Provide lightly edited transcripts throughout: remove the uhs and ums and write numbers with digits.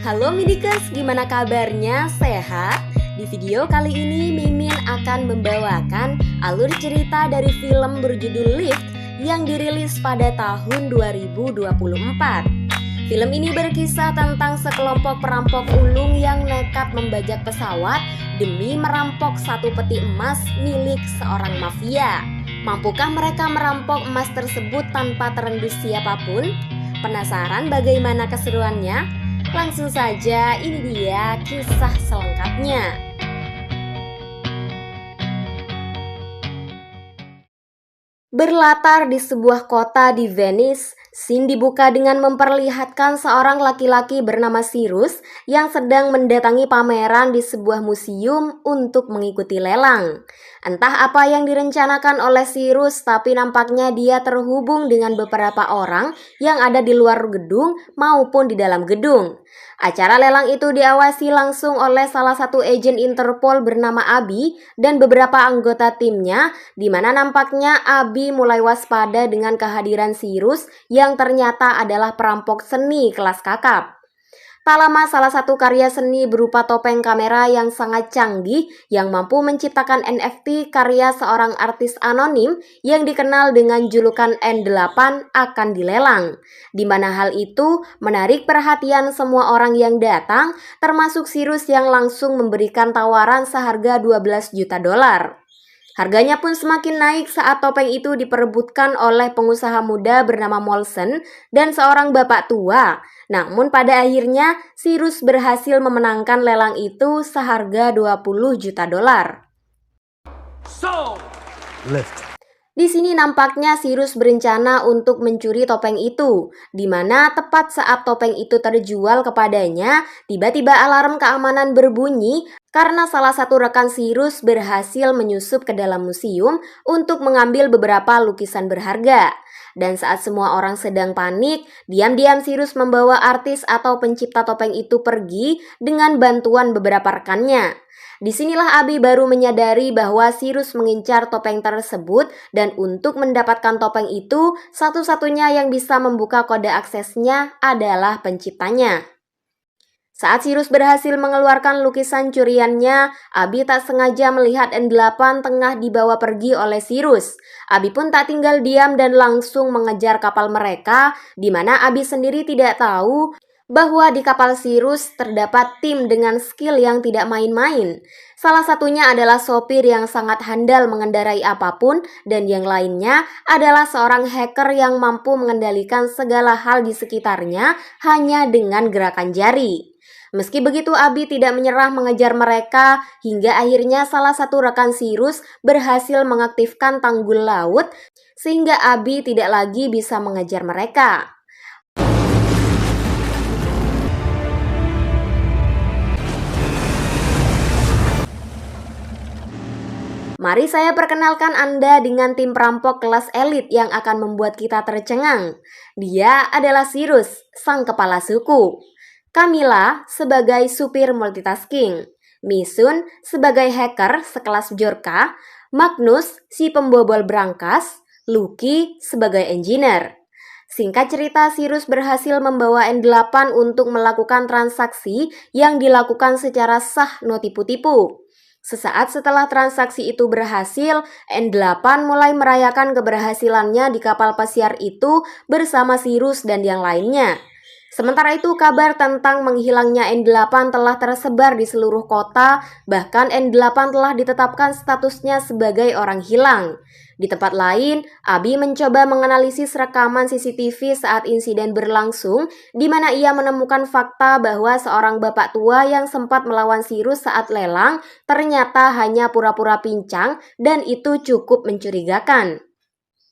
Halo Midikers, gimana kabarnya? Sehat? Di video kali ini Mimin akan membawakan alur cerita dari film berjudul Lift yang dirilis pada tahun 2024. Film ini berkisah tentang sekelompok perampok ulung yang nekat membajak pesawat demi merampok satu peti emas milik seorang mafia. Mampukah mereka merampok emas tersebut tanpa terendus siapapun? Penasaran bagaimana keseruannya? Langsung saja, ini dia kisah selengkapnya. Berlatar di sebuah kota di Venice, scene dibuka dengan memperlihatkan seorang laki-laki bernama Cyrus yang sedang mendatangi pameran di sebuah museum untuk mengikuti lelang. Entah apa yang direncanakan oleh Cyrus, tapi nampaknya dia terhubung dengan beberapa orang yang ada di luar gedung maupun di dalam gedung. Acara lelang itu diawasi langsung oleh salah satu agen Interpol bernama Abi dan beberapa anggota timnya, di mana nampaknya Abi mulai waspada dengan kehadiran Cyrus yang ternyata adalah perampok seni kelas kakap. Tak lama salah satu karya seni berupa topeng kamera yang sangat canggih yang mampu menciptakan NFT karya seorang artis anonim yang dikenal dengan julukan N8 akan dilelang. Di mana hal itu menarik perhatian semua orang yang datang, termasuk Cyrus yang langsung memberikan tawaran seharga 12 juta dolar. Harganya pun semakin naik saat topeng itu diperebutkan oleh pengusaha muda bernama Molson dan seorang bapak tua. Namun pada akhirnya Cyrus berhasil memenangkan lelang itu seharga 20 juta dolar. Lift. Di sini nampaknya Cyrus berencana untuk mencuri topeng itu, di mana tepat saat topeng itu terjual kepadanya, tiba-tiba alarm keamanan berbunyi karena salah satu rekan Cyrus berhasil menyusup ke dalam museum untuk mengambil beberapa lukisan berharga. Dan saat semua orang sedang panik, diam-diam Cyrus membawa artis atau pencipta topeng itu pergi dengan bantuan beberapa rekannya. Disinilah Abi baru menyadari bahwa Cyrus mengincar topeng tersebut dan untuk mendapatkan topeng itu, satu-satunya yang bisa membuka kode aksesnya adalah penciptanya. Saat Cyrus berhasil mengeluarkan lukisan curiannya, Abi tak sengaja melihat N8 tengah dibawa pergi oleh Cyrus. Abi pun tak tinggal diam dan langsung mengejar kapal mereka, di mana Abi sendiri tidak tahu bahwa di kapal Cyrus terdapat tim dengan skill yang tidak main-main. Salah satunya adalah sopir yang sangat handal mengendarai apapun dan yang lainnya adalah seorang hacker yang mampu mengendalikan segala hal di sekitarnya hanya dengan gerakan jari. Meski begitu, Abi tidak menyerah mengejar mereka hingga akhirnya salah satu rekan Cyrus berhasil mengaktifkan tanggul laut sehingga Abi tidak lagi bisa mengejar mereka. Mari saya perkenalkan Anda dengan tim perampok kelas elit yang akan membuat kita tercengang. Dia adalah Cyrus, sang kepala suku. Camilla sebagai supir multitasking. Misun sebagai hacker sekelas Bjorka. Magnus si pembobol brankas. Lucky sebagai engineer. Singkat cerita, Cyrus berhasil membawa N8 untuk melakukan transaksi yang dilakukan secara sah no tipu-tipu. Sesaat setelah transaksi itu berhasil, N8 mulai merayakan keberhasilannya di kapal pesiar itu bersama Cyrus dan yang lainnya. Sementara itu, kabar tentang menghilangnya N8 telah tersebar di seluruh kota, bahkan N8 telah ditetapkan statusnya sebagai orang hilang. Di tempat lain, Abi mencoba menganalisis rekaman CCTV saat insiden berlangsung, di mana ia menemukan fakta bahwa seorang bapak tua yang sempat melawan Cyrus saat lelang ternyata hanya pura-pura pincang dan itu cukup mencurigakan.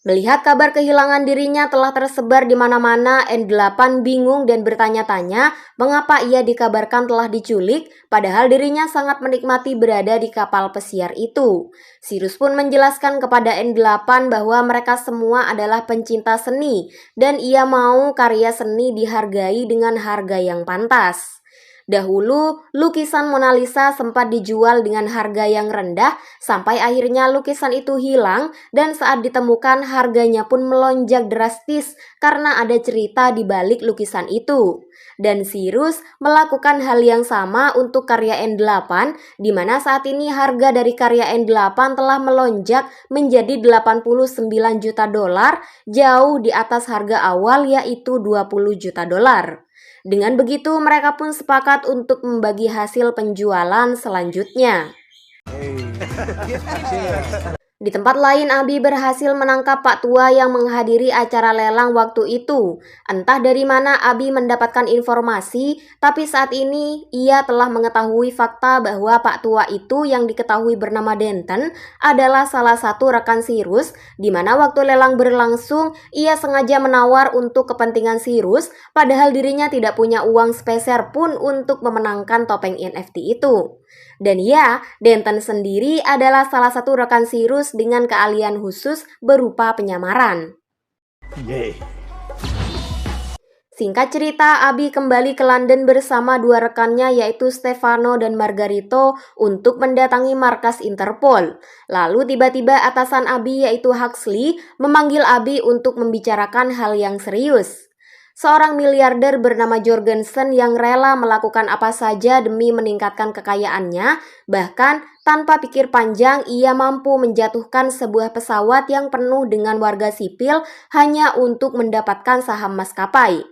Melihat kabar kehilangan dirinya telah tersebar di mana-mana, N8 bingung dan bertanya-tanya mengapa ia dikabarkan telah diculik, padahal dirinya sangat menikmati berada di kapal pesiar itu. Cyrus pun menjelaskan kepada N8 bahwa mereka semua adalah pencinta seni dan ia mau karya seni dihargai dengan harga yang pantas. Dahulu, lukisan Mona Lisa sempat dijual dengan harga yang rendah sampai akhirnya lukisan itu hilang dan saat ditemukan harganya pun melonjak drastis karena ada cerita di balik lukisan itu. Dan Cyrus melakukan hal yang sama untuk karya N8, di mana saat ini harga dari karya N8 telah melonjak menjadi 89 juta dolar, jauh di atas harga awal yaitu 20 juta dolar. Dengan begitu, mereka pun sepakat untuk membagi hasil penjualan selanjutnya. Di tempat lain, Abi berhasil menangkap Pak Tua yang menghadiri acara lelang waktu itu. Entah dari mana Abi mendapatkan informasi, tapi saat ini ia telah mengetahui fakta bahwa Pak Tua itu yang diketahui bernama Denton adalah salah satu rekan Cyrus, di mana waktu lelang berlangsung, ia sengaja menawar untuk kepentingan Cyrus, padahal dirinya tidak punya uang sepeser pun untuk memenangkan topeng NFT itu. Dan ya, Denton sendiri adalah salah satu rekan Cyrus dengan keahlian khusus berupa penyamaran. Singkat cerita, Abi kembali ke London bersama dua rekannya yaitu Stefano dan Margarito untuk mendatangi markas Interpol. Lalu tiba-tiba atasan Abi yaitu Huxley memanggil Abi untuk membicarakan hal yang serius. Seorang miliarder bernama Jorgensen yang rela melakukan apa saja demi meningkatkan kekayaannya, bahkan tanpa pikir panjang ia mampu menjatuhkan sebuah pesawat yang penuh dengan warga sipil hanya untuk mendapatkan saham maskapai.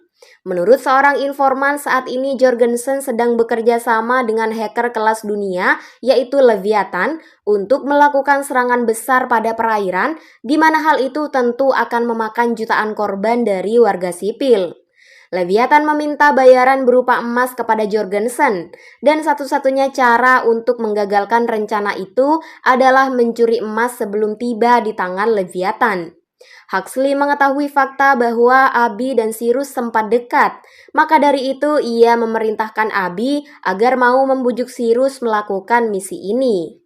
Menurut seorang informan, saat ini Jorgensen sedang bekerja sama dengan hacker kelas dunia yaitu Leviathan untuk melakukan serangan besar pada perairan, di mana hal itu tentu akan memakan jutaan korban dari warga sipil. Leviathan meminta bayaran berupa emas kepada Jorgensen, dan satu-satunya cara untuk menggagalkan rencana itu adalah mencuri emas sebelum tiba di tangan Leviathan. Huxley mengetahui fakta bahwa Abi dan Cyrus sempat dekat, maka dari itu ia memerintahkan Abi agar mau membujuk Cyrus melakukan misi ini.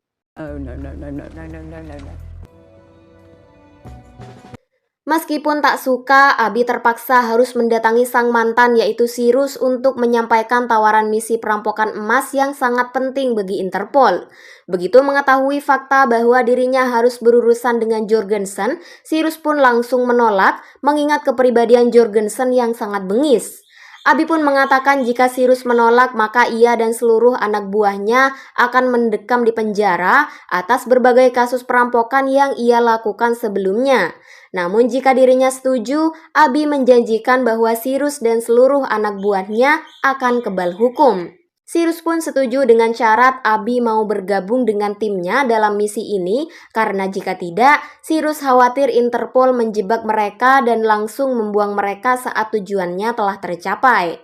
Meskipun tak suka, Abi terpaksa harus mendatangi sang mantan yaitu Cyrus untuk menyampaikan tawaran misi perampokan emas yang sangat penting bagi Interpol. Begitu mengetahui fakta bahwa dirinya harus berurusan dengan Jorgensen, Cyrus pun langsung menolak mengingat kepribadian Jorgensen yang sangat bengis. Abi pun mengatakan jika Cyrus menolak maka ia dan seluruh anak buahnya akan mendekam di penjara atas berbagai kasus perampokan yang ia lakukan sebelumnya. Namun jika dirinya setuju, Abi menjanjikan bahwa Cyrus dan seluruh anak buahnya akan kebal hukum. Cyrus pun setuju dengan syarat Abi mau bergabung dengan timnya dalam misi ini karena jika tidak, Cyrus khawatir Interpol menjebak mereka dan langsung membuang mereka saat tujuannya telah tercapai.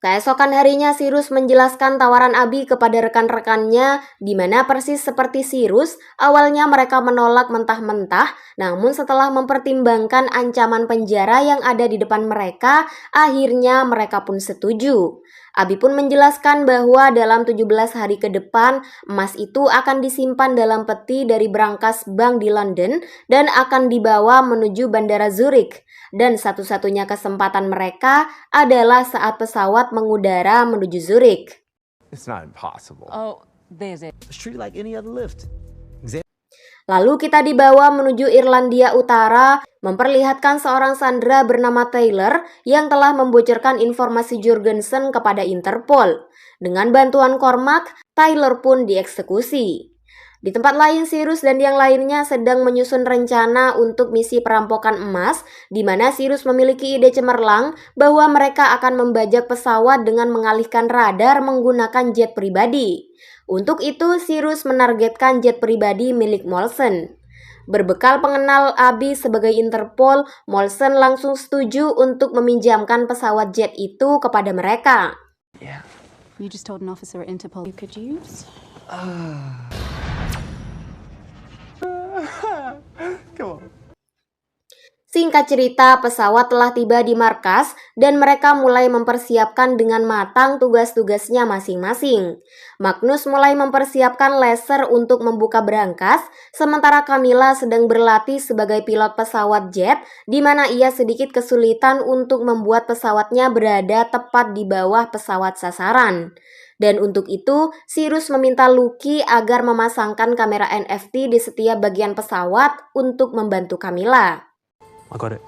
Keesokan harinya Cyrus menjelaskan tawaran Abi kepada rekan-rekannya, di mana persis seperti Cyrus, awalnya mereka menolak mentah-mentah, namun setelah mempertimbangkan ancaman penjara yang ada di depan mereka, akhirnya mereka pun setuju. Abi pun menjelaskan bahwa dalam 17 hari ke depan, emas itu akan disimpan dalam peti dari brankas bank di London dan akan dibawa menuju bandara Zurich. Dan satu-satunya kesempatan mereka adalah saat pesawat mengudara menuju Zurich. It's not impossible. It's treated like any other lift. Lalu kita dibawa menuju Irlandia Utara, memperlihatkan seorang sandera bernama Taylor yang telah membocorkan informasi Jorgensen kepada Interpol. Dengan bantuan Cormac, Taylor pun dieksekusi. Di tempat lain, Cyrus dan yang lainnya sedang menyusun rencana untuk misi perampokan emas, di mana Cyrus memiliki ide cemerlang bahwa mereka akan membajak pesawat dengan mengalihkan radar menggunakan jet pribadi. Untuk itu, Cyrus menargetkan jet pribadi milik Molson. Berbekal pengenal Abi sebagai Interpol, Molson langsung setuju untuk meminjamkan pesawat jet itu kepada mereka. Yeah. You just told an officer at Interpol you could use? Come on. Singkat cerita, pesawat telah tiba di markas dan mereka mulai mempersiapkan dengan matang tugas-tugasnya masing-masing. Magnus mulai mempersiapkan laser untuk membuka berangkas, sementara Camilla sedang berlatih sebagai pilot pesawat jet, di mana ia sedikit kesulitan untuk membuat pesawatnya berada tepat di bawah pesawat sasaran. Dan untuk itu, Cyrus meminta Lucky agar memasangkan kamera NFT di setiap bagian pesawat untuk membantu Camilla. I got it.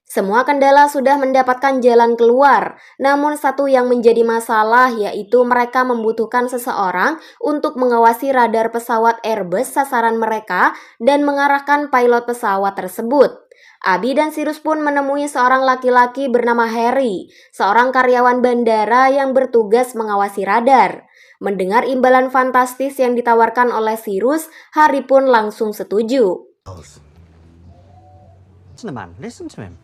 Semua kendala sudah mendapatkan jalan keluar, namun satu yang menjadi masalah yaitu mereka membutuhkan seseorang untuk mengawasi radar pesawat Airbus sasaran mereka dan mengarahkan pilot pesawat tersebut. Abby dan Cyrus pun menemui seorang laki-laki bernama Harry, seorang karyawan bandara yang bertugas mengawasi radar. Mendengar imbalan fantastis yang ditawarkan oleh Cyrus, Harry pun langsung setuju. Listen to man, listen to him.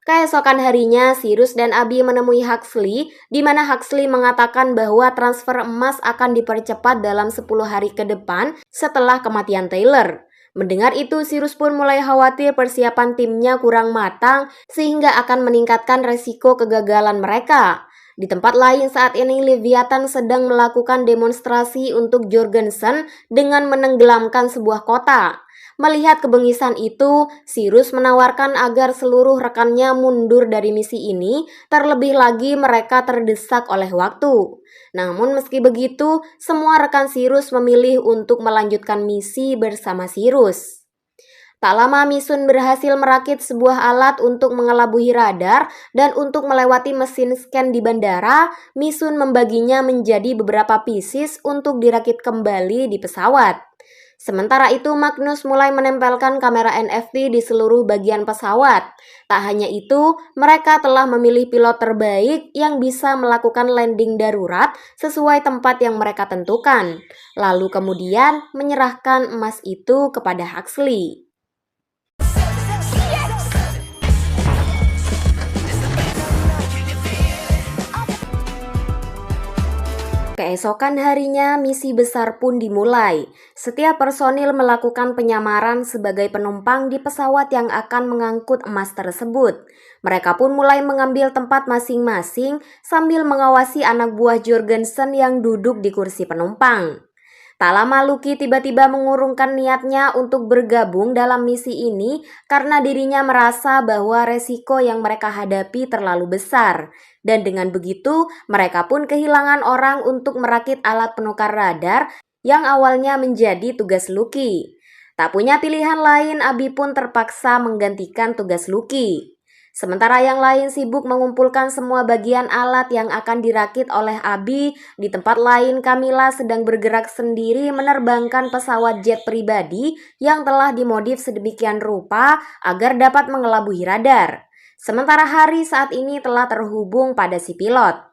Keesokan harinya, Cyrus dan Abby menemui Huxley, di mana Huxley mengatakan bahwa transfer emas akan dipercepat dalam 10 hari ke depan setelah kematian Taylor. Mendengar itu, Cyrus pun mulai khawatir persiapan timnya kurang matang sehingga akan meningkatkan resiko kegagalan mereka. Di tempat lain saat ini, Leviathan sedang melakukan demonstrasi untuk Jorgensen dengan menenggelamkan sebuah kota. Melihat kebengisan itu, Cyrus menawarkan agar seluruh rekannya mundur dari misi ini, terlebih lagi mereka terdesak oleh waktu. Namun meski begitu, semua rekan Cyrus memilih untuk melanjutkan misi bersama Cyrus. Tak lama Misun berhasil merakit sebuah alat untuk mengelabui radar dan untuk melewati mesin scan di bandara, Misun membaginya menjadi beberapa pieces untuk dirakit kembali di pesawat. Sementara itu, Magnus mulai menempelkan kamera NFT di seluruh bagian pesawat. Tak hanya itu, mereka telah memilih pilot terbaik yang bisa melakukan landing darurat sesuai tempat yang mereka tentukan. Lalu kemudian menyerahkan emas itu kepada Huxley. Keesokan harinya, misi besar pun dimulai. Setiap personil melakukan penyamaran sebagai penumpang di pesawat yang akan mengangkut emas tersebut. Mereka pun mulai mengambil tempat masing-masing sambil mengawasi anak buah Jorgensen yang duduk di kursi penumpang. Tak lama Lucky tiba-tiba mengurungkan niatnya untuk bergabung dalam misi ini karena dirinya merasa bahwa resiko yang mereka hadapi terlalu besar. Dan dengan begitu, mereka pun kehilangan orang untuk merakit alat penukar radar yang awalnya menjadi tugas Lucky. Tak punya pilihan lain, Abby pun terpaksa menggantikan tugas Lucky. Sementara yang lain sibuk mengumpulkan semua bagian alat yang akan dirakit oleh Abby, di tempat lain Camilla sedang bergerak sendiri menerbangkan pesawat jet pribadi yang telah dimodif sedemikian rupa agar dapat mengelabui radar. Sementara Harry saat ini telah terhubung pada si pilot.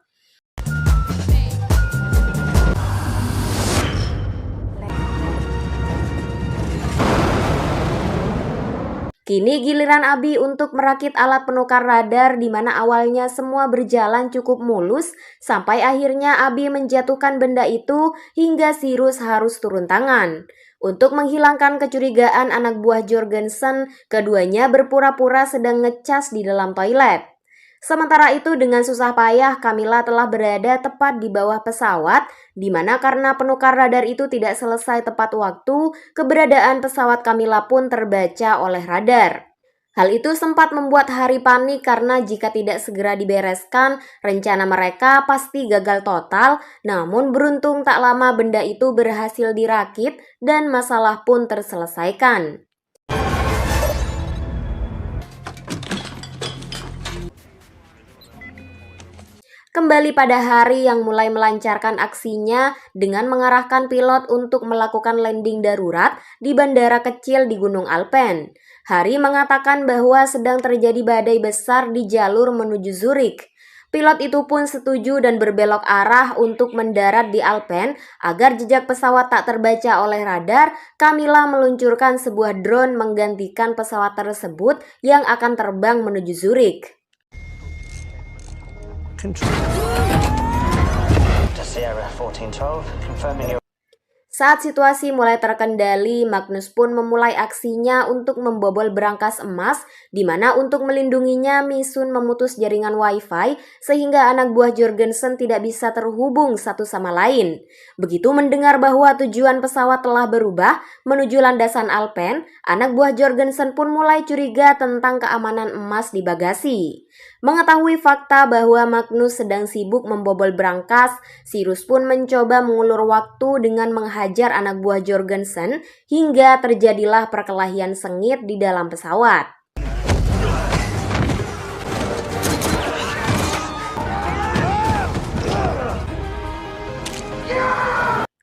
Kini giliran Abby untuk merakit alat penukar radar di mana awalnya semua berjalan cukup mulus sampai akhirnya Abby menjatuhkan benda itu hingga Cyrus harus turun tangan. Untuk menghilangkan kecurigaan anak buah Jorgensen, keduanya berpura-pura sedang ngecas di dalam toilet. Sementara itu dengan susah payah Camilla telah berada tepat di bawah pesawat, di mana karena penukar radar itu tidak selesai tepat waktu, keberadaan pesawat Camilla pun terbaca oleh radar. Hal itu sempat membuat Harry panik karena jika tidak segera dibereskan, rencana mereka pasti gagal total, namun beruntung tak lama benda itu berhasil dirakit dan masalah pun terselesaikan. Kembali pada Harry yang mulai melancarkan aksinya dengan mengarahkan pilot untuk melakukan landing darurat di bandara kecil di Gunung Alpen. Harry mengatakan bahwa sedang terjadi badai besar di jalur menuju Zurich. Pilot itu pun setuju dan berbelok arah untuk mendarat di Alpen agar jejak pesawat tak terbaca oleh radar. Camilla meluncurkan sebuah drone menggantikan pesawat tersebut yang akan terbang menuju Zurich. Saat situasi mulai terkendali, Magnus pun memulai aksinya untuk membobol berangkas emas, di mana untuk melindunginya, Misun memutus jaringan Wi-Fi sehingga anak buah Jorgensen tidak bisa terhubung satu sama lain. Begitu mendengar bahwa tujuan pesawat telah berubah menuju landasan Alpen, anak buah Jorgensen pun mulai curiga tentang keamanan emas di bagasi. Mengetahui fakta bahwa Magnus sedang sibuk membobol berangkas, Cyrus pun mencoba mengulur waktu dengan menghajar anak buah Jorgensen hingga terjadilah perkelahian sengit di dalam pesawat.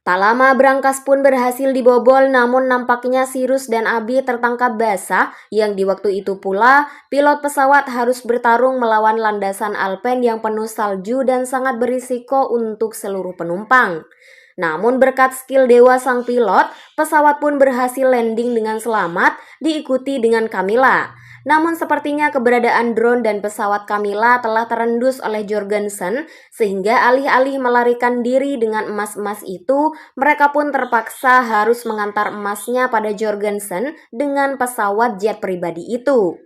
Tak lama berangkas pun berhasil dibobol, namun nampaknya Cyrus dan Abi tertangkap basah yang di waktu itu pula pilot pesawat harus bertarung melawan landasan Alpen yang penuh salju dan sangat berisiko untuk seluruh penumpang. Namun berkat skill dewa sang pilot, pesawat pun berhasil landing dengan selamat diikuti dengan Camilla. Namun sepertinya keberadaan drone dan pesawat Camilla telah terendus oleh Jorgensen sehingga alih-alih melarikan diri dengan emas-emas itu, mereka pun terpaksa harus mengantar emasnya pada Jorgensen dengan pesawat jet pribadi itu.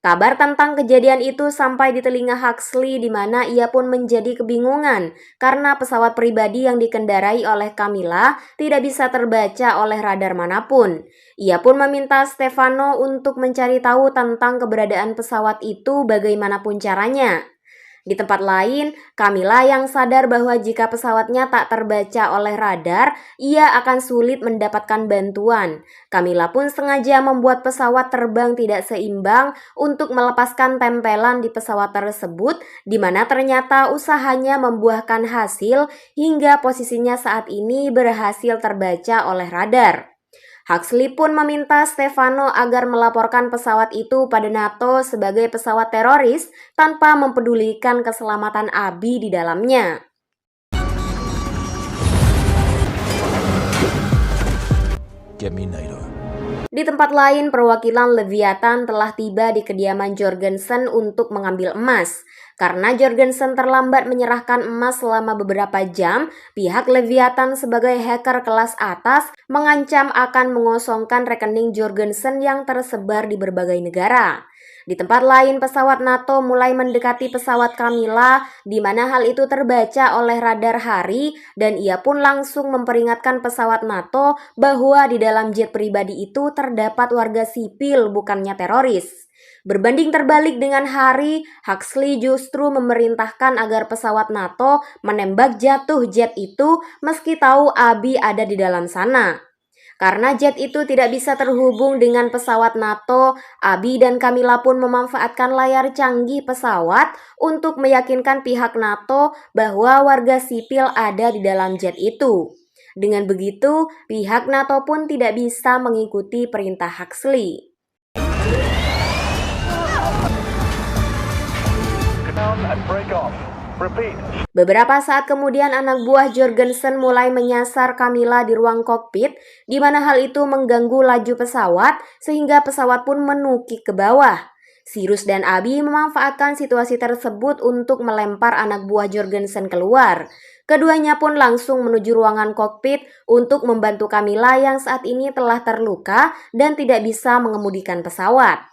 Kabar tentang kejadian itu sampai di telinga Huxley di mana ia pun menjadi kebingungan karena pesawat pribadi yang dikendarai oleh Camilla tidak bisa terbaca oleh radar manapun. Ia pun meminta Stefano untuk mencari tahu tentang keberadaan pesawat itu bagaimanapun caranya. Di tempat lain, Camilla yang sadar bahwa jika pesawatnya tak terbaca oleh radar, ia akan sulit mendapatkan bantuan. Camilla pun sengaja membuat pesawat terbang tidak seimbang untuk melepaskan tempelan di pesawat tersebut, di mana ternyata usahanya membuahkan hasil hingga posisinya saat ini berhasil terbaca oleh radar. Huxley pun meminta Stefano agar melaporkan pesawat itu pada NATO sebagai pesawat teroris tanpa mempedulikan keselamatan Abi di dalamnya. Get me NATO. Di tempat lain, perwakilan Leviathan telah tiba di kediaman Jorgensen untuk mengambil emas. Karena Jorgensen terlambat menyerahkan emas selama beberapa jam, pihak Leviathan sebagai hacker kelas atas mengancam akan mengosongkan rekening Jorgensen yang tersebar di berbagai negara. Di tempat lain, pesawat NATO mulai mendekati pesawat Camilla, di mana hal itu terbaca oleh radar Hari, dan ia pun langsung memperingatkan pesawat NATO bahwa di dalam jet pribadi itu terdapat warga sipil, bukannya teroris. Berbanding terbalik dengan Hari, Huxley justru memerintahkan agar pesawat NATO menembak jatuh jet itu meski tahu Abi ada di dalam sana. Karena jet itu tidak bisa terhubung dengan pesawat NATO, Abi dan Camilla pun memanfaatkan layar canggih pesawat untuk meyakinkan pihak NATO bahwa warga sipil ada di dalam jet itu. Dengan begitu, pihak NATO pun tidak bisa mengikuti perintah Huxley. Beberapa saat kemudian anak buah Jorgensen mulai menyasar Camilla di ruang kokpit, di mana hal itu mengganggu laju pesawat sehingga pesawat pun menukik ke bawah. Cyrus dan Abi memanfaatkan situasi tersebut untuk melempar anak buah Jorgensen keluar. Keduanya pun langsung menuju ruangan kokpit untuk membantu Camilla yang saat ini telah terluka dan tidak bisa mengemudikan pesawat.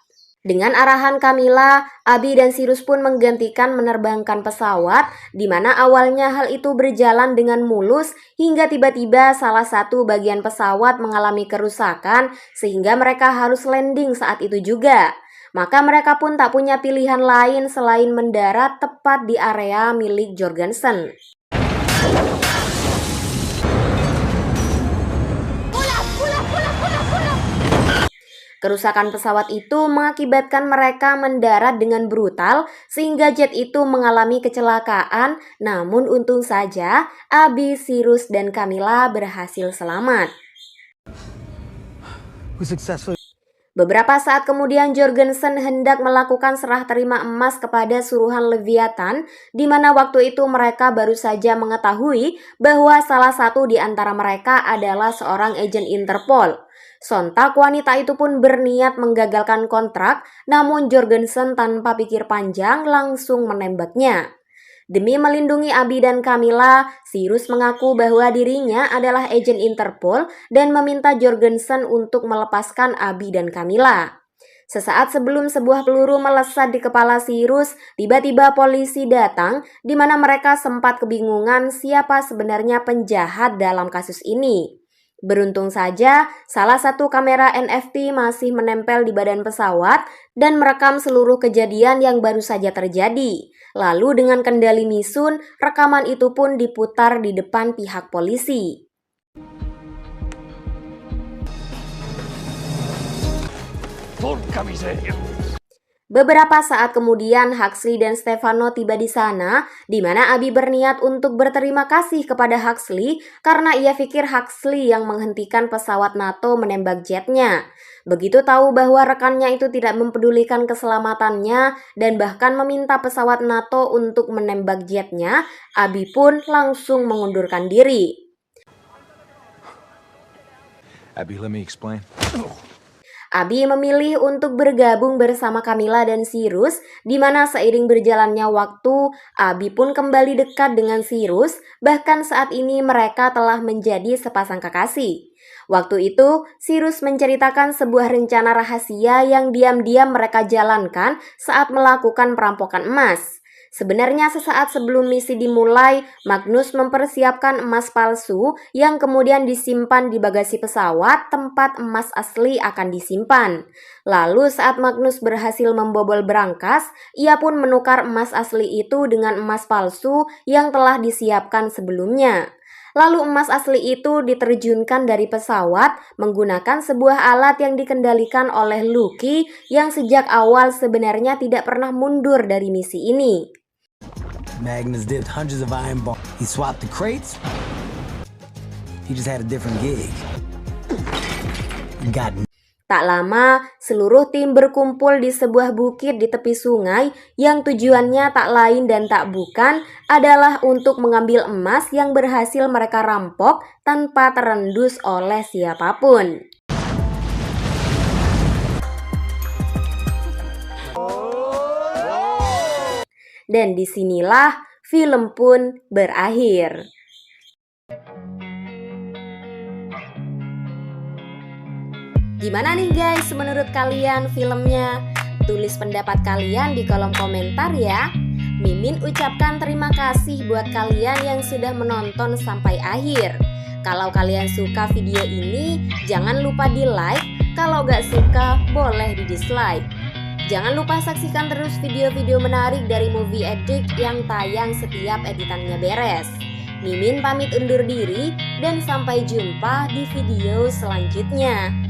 Dengan arahan Camilla, Abi dan Cyrus pun menggantikan menerbangkan pesawat, di mana awalnya hal itu berjalan dengan mulus hingga tiba-tiba salah satu bagian pesawat mengalami kerusakan sehingga mereka harus landing saat itu juga. Maka mereka pun tak punya pilihan lain selain mendarat tepat di area milik Jorgensen. Kerusakan pesawat itu mengakibatkan mereka mendarat dengan brutal sehingga jet itu mengalami kecelakaan, namun untung saja Abi, Cyrus, dan Camilla berhasil selamat. Beberapa saat kemudian Jorgensen hendak melakukan serah terima emas kepada suruhan Leviathan, di mana waktu itu mereka baru saja mengetahui bahwa salah satu di antara mereka adalah seorang agen Interpol. Sontak wanita itu pun berniat menggagalkan kontrak, namun Jorgensen tanpa pikir panjang langsung menembaknya. Demi melindungi Abby dan Camilla, Cyrus mengaku bahwa dirinya adalah agen Interpol dan meminta Jorgensen untuk melepaskan Abby dan Camilla. Sesaat sebelum sebuah peluru melesat di kepala Cyrus, tiba-tiba polisi datang di mana mereka sempat kebingungan siapa sebenarnya penjahat dalam kasus ini. Beruntung saja, salah satu kamera NFT masih menempel di badan pesawat dan merekam seluruh kejadian yang baru saja terjadi. Lalu dengan kendali Misun, rekaman itu pun diputar di depan pihak polisi. Full camiseria. Beberapa saat kemudian, Huxley dan Stefano tiba di sana, di mana Abby berniat untuk berterima kasih kepada Huxley karena ia pikir Huxley yang menghentikan pesawat NATO menembak jetnya. Begitu tahu bahwa rekannya itu tidak mempedulikan keselamatannya dan bahkan meminta pesawat NATO untuk menembak jetnya, Abby pun langsung mengundurkan diri. Abby, let me explain. Abby memilih untuk bergabung bersama Camilla dan Cyrus, di mana seiring berjalannya waktu, Abby pun kembali dekat dengan Cyrus, bahkan saat ini mereka telah menjadi sepasang kekasih. Waktu itu, Cyrus menceritakan sebuah rencana rahasia yang diam-diam mereka jalankan saat melakukan perampokan emas. Sebenarnya sesaat sebelum misi dimulai, Magnus mempersiapkan emas palsu yang kemudian disimpan di bagasi pesawat tempat emas asli akan disimpan. Lalu saat Magnus berhasil membobol berangkas, ia pun menukar emas asli itu dengan emas palsu yang telah disiapkan sebelumnya. Lalu emas asli itu diterjunkan dari pesawat menggunakan sebuah alat yang dikendalikan oleh Lucky yang sejak awal sebenarnya tidak pernah mundur dari misi ini. Magnus dipped hundreds of iron bars. He swapped the crates. He just had a different gig. He got Tak lama, seluruh tim berkumpul di sebuah bukit di tepi sungai yang tujuannya tak lain dan tak bukan adalah untuk mengambil emas yang berhasil mereka rampok tanpa terendus oleh siapapun. Dan disinilah film pun berakhir. Gimana nih guys menurut kalian filmnya? Tulis pendapat kalian di kolom komentar ya. Mimin ucapkan terima kasih buat kalian yang sudah menonton sampai akhir. Kalau kalian suka video ini, jangan lupa di like. Kalau gak suka, boleh di dislike. Jangan lupa saksikan terus video-video menarik dari Movie Addict yang tayang setiap editannya beres. Mimin pamit undur diri dan sampai jumpa di video selanjutnya.